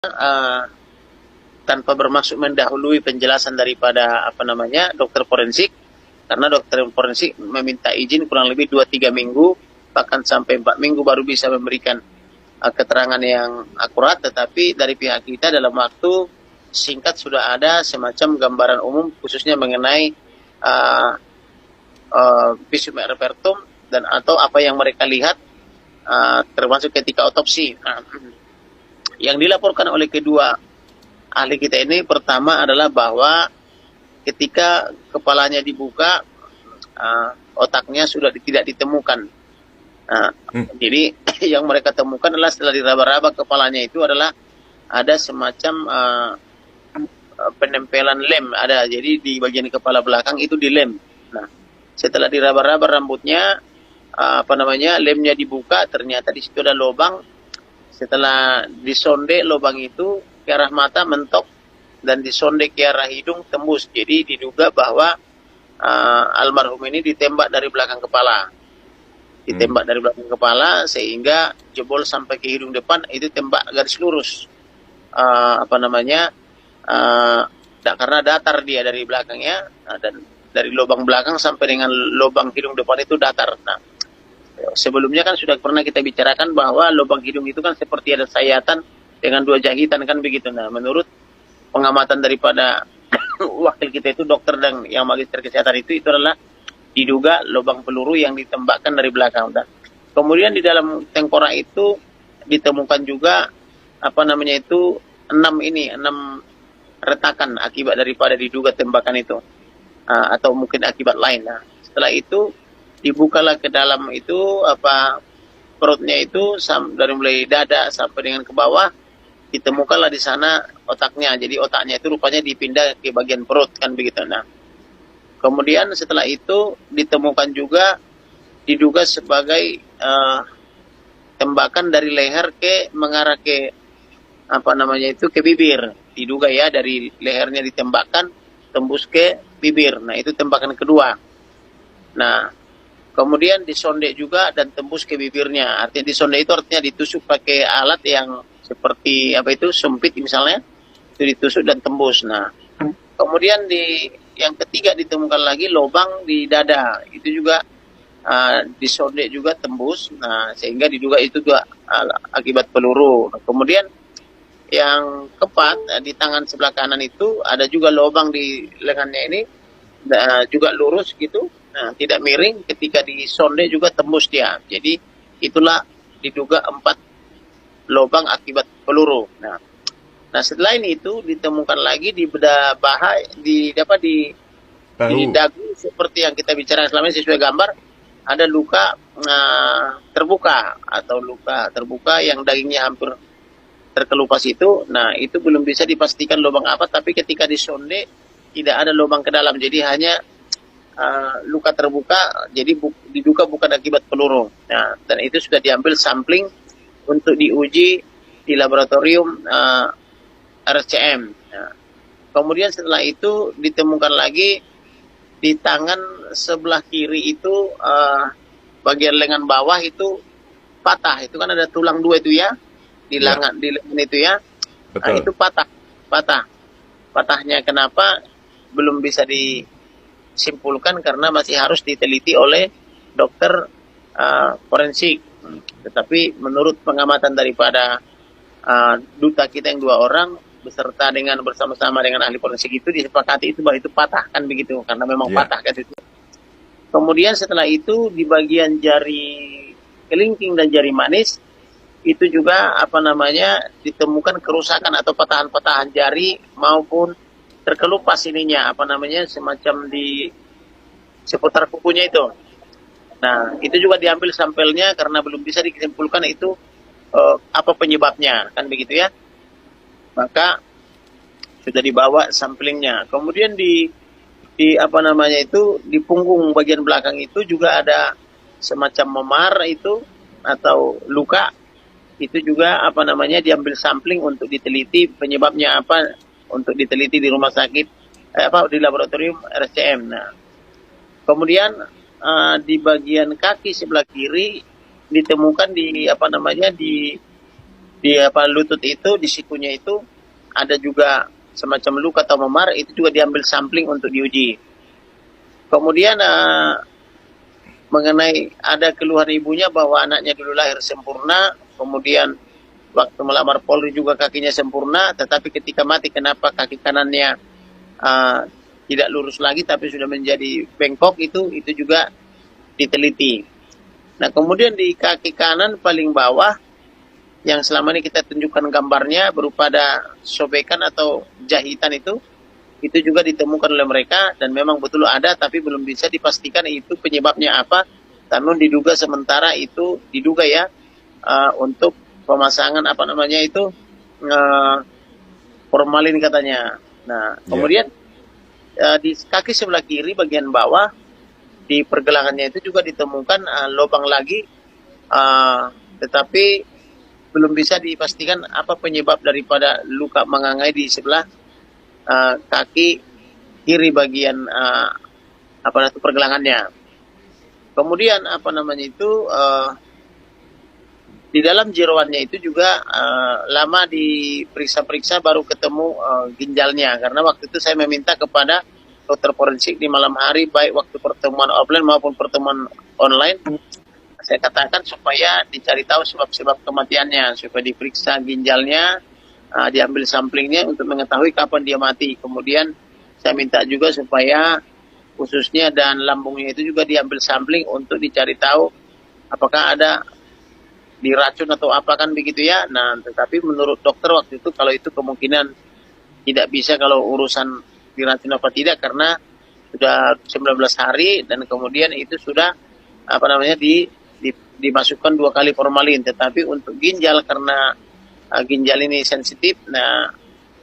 uh, tanpa bermaksud mendahului penjelasan daripada dokter forensik, karena dokter forensik meminta izin kurang lebih 2-3 minggu, bahkan sampai 4 minggu baru bisa memberikan keterangan yang akurat. Tetapi dari pihak kita dalam waktu singkat sudah ada semacam gambaran umum khususnya mengenai visum et repertum dan atau apa yang mereka lihat termasuk ketika otopsi. Yang dilaporkan oleh kedua ahli kita ini pertama adalah bahwa ketika kepalanya dibuka, otaknya sudah tidak ditemukan. Jadi yang mereka temukan adalah setelah diraba-raba kepalanya itu adalah ada semacam penempelan lem ada. Jadi di bagian kepala belakang itu dilem. Nah, setelah diraba-raba rambutnya, lemnya dibuka, ternyata di situ ada lubang. Setelah disonde lubang itu ke arah mata mentok dan disonde ke arah hidung tembus. Jadi diduga bahwa almarhum ini ditembak dari belakang kepala. Ditembak dari belakang kepala sehingga jebol sampai ke hidung depan, itu tembak garis lurus. Karena datar dia dari belakangnya, dan dari lubang belakang sampai dengan lubang hidung depan itu datar. Nah, sebelumnya kan sudah pernah kita bicarakan bahwa lubang hidung itu kan seperti ada sayatan dengan 2 jahitan kan begitu. Nah, menurut pengamatan daripada wakil kita itu dokter dan yang magister kesehatan itu adalah diduga lubang peluru yang ditembakkan dari belakang. Dan kemudian di dalam tengkorak itu ditemukan juga 6 retakan akibat daripada diduga tembakan itu, atau mungkin akibat lain. Nah, setelah itu dibukalah ke dalam itu perutnya itu dari mulai dada sampai dengan ke bawah, ditemukanlah di sana otaknya. Jadi otaknya itu rupanya dipindah ke bagian perut kan begitu. Nah, kemudian setelah itu ditemukan juga diduga sebagai tembakan dari leher mengarah ke ke bibir. Diduga ya dari lehernya ditembakkan tembus ke bibir. Nah, itu tembakan kedua. Nah, kemudian disonde juga dan tembus ke bibirnya. Artinya disonde itu artinya ditusuk pakai alat yang seperti sumpit misalnya. Itu ditusuk dan tembus. Nah, kemudian yang ketiga ditemukan lagi lubang di dada. Itu juga disonde juga tembus. Nah, sehingga diduga itu juga akibat peluru. Nah, kemudian yang keempat, di tangan sebelah kanan itu ada juga lubang di lengannya ini, juga lurus gitu. Nah, tidak miring, ketika disonde juga tembus dia. Jadi itulah diduga 4 lubang akibat peluru. Nah, setelah ini itu ditemukan lagi di bedah paha, di dagu seperti yang kita bicara selama ini sesuai gambar, ada luka terbuka atau luka terbuka yang dagingnya hampir terkelupas itu. Nah, itu belum bisa dipastikan lubang apa, tapi ketika disonde tidak ada lubang ke dalam, jadi hanya luka terbuka, jadi diduga bukan akibat peluru. Nah, dan itu sudah diambil sampling untuk diuji di laboratorium RCM. Nah, kemudian setelah itu ditemukan lagi di tangan sebelah kiri itu bagian lengan bawah itu patah. Itu kan ada tulang 2 itu ya di lengan itu ya. Nah, itu patahnya kenapa belum bisa disimpulkan karena masih harus diteliti oleh dokter forensik. Tetapi menurut pengamatan daripada duta kita yang 2 orang beserta bersama-sama dengan ahli forensik itu disepakati itu bahwa itu patah kan begitu, karena memang patah kan itu. Kemudian setelah itu di bagian jari kelingking dan jari manis itu juga ditemukan kerusakan atau patahan-patahan jari maupun terkelupas semacam di seputar kukunya itu. Nah, itu juga diambil sampelnya karena belum bisa disimpulkan itu apa penyebabnya kan begitu ya. Maka sudah dibawa samplingnya. Kemudian di punggung bagian belakang itu juga ada semacam memar itu atau luka. Itu juga diambil sampling untuk diteliti penyebabnya apa, untuk diteliti di rumah sakit di laboratorium RCM. Nah, kemudian di bagian kaki sebelah kiri ditemukan di di apa lutut itu, di sikunya itu ada juga semacam luka atau memar, itu juga diambil sampling untuk diuji. Kemudian mengenai ada keluhan ibunya bahwa anaknya dulu lahir sempurna, kemudian waktu melamar Polri juga kakinya sempurna, tetapi ketika mati kenapa kaki kanannya uh, tidak lurus lagi tapi sudah menjadi bengkok, itu juga diteliti. Nah kemudian di kaki kanan paling bawah yang selama ini kita tunjukkan gambarnya berupa ada sobekan atau jahitan, itu juga ditemukan oleh mereka dan memang betul ada, tapi belum bisa dipastikan itu penyebabnya apa. Namun diduga sementara itu diduga ya untuk pemasangan apa namanya itu formalin katanya. Nah kemudian di kaki sebelah kiri bagian bawah di pergelangannya itu juga ditemukan lubang lagi, tetapi belum bisa dipastikan apa penyebab daripada luka mengangai di sebelah kaki kiri bagian apa itu pergelangannya. Kemudian apa namanya itu di dalam jeroannya itu juga lama diperiksa-periksa baru ketemu ginjalnya, karena waktu itu saya meminta kepada dokter forensik di malam hari baik waktu pertemuan offline maupun pertemuan online, saya katakan supaya dicari tahu sebab-sebab kematiannya, supaya diperiksa ginjalnya, diambil samplingnya untuk mengetahui kapan dia mati. Kemudian saya minta juga supaya khususnya dan lambungnya itu juga diambil sampling untuk dicari tahu apakah ada diracun atau apa kan begitu ya. Nah, tetapi menurut dokter waktu itu kalau itu kemungkinan tidak bisa kalau urusan diracun apa tidak, karena sudah 19 hari dan kemudian itu sudah apa namanya dimasukkan 2 kali formalin. Tetapi untuk ginjal karena ginjal ini sensitif, nah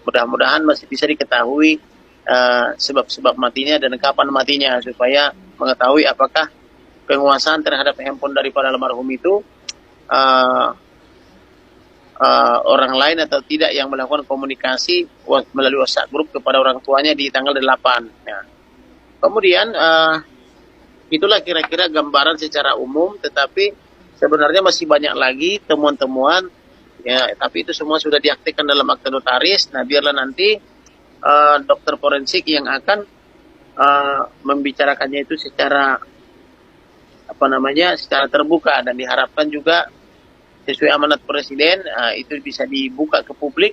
mudah-mudahan masih bisa diketahui sebab-sebab matinya dan kapan matinya, supaya mengetahui apakah penguasaan terhadap handphone daripada almarhum itu orang lain atau tidak yang melakukan komunikasi melalui WhatsApp grup kepada orang tuanya di tanggal 8. Nah, kemudian itulah kira-kira gambaran secara umum, tetapi sebenarnya masih banyak lagi temuan-temuan ya, tapi itu semua sudah diaktifkan dalam akte notaris. Nah, biarlah nanti dokter forensik yang akan membicarakannya itu secara apa namanya secara terbuka, dan diharapkan juga sesuai amanat presiden itu bisa dibuka ke publik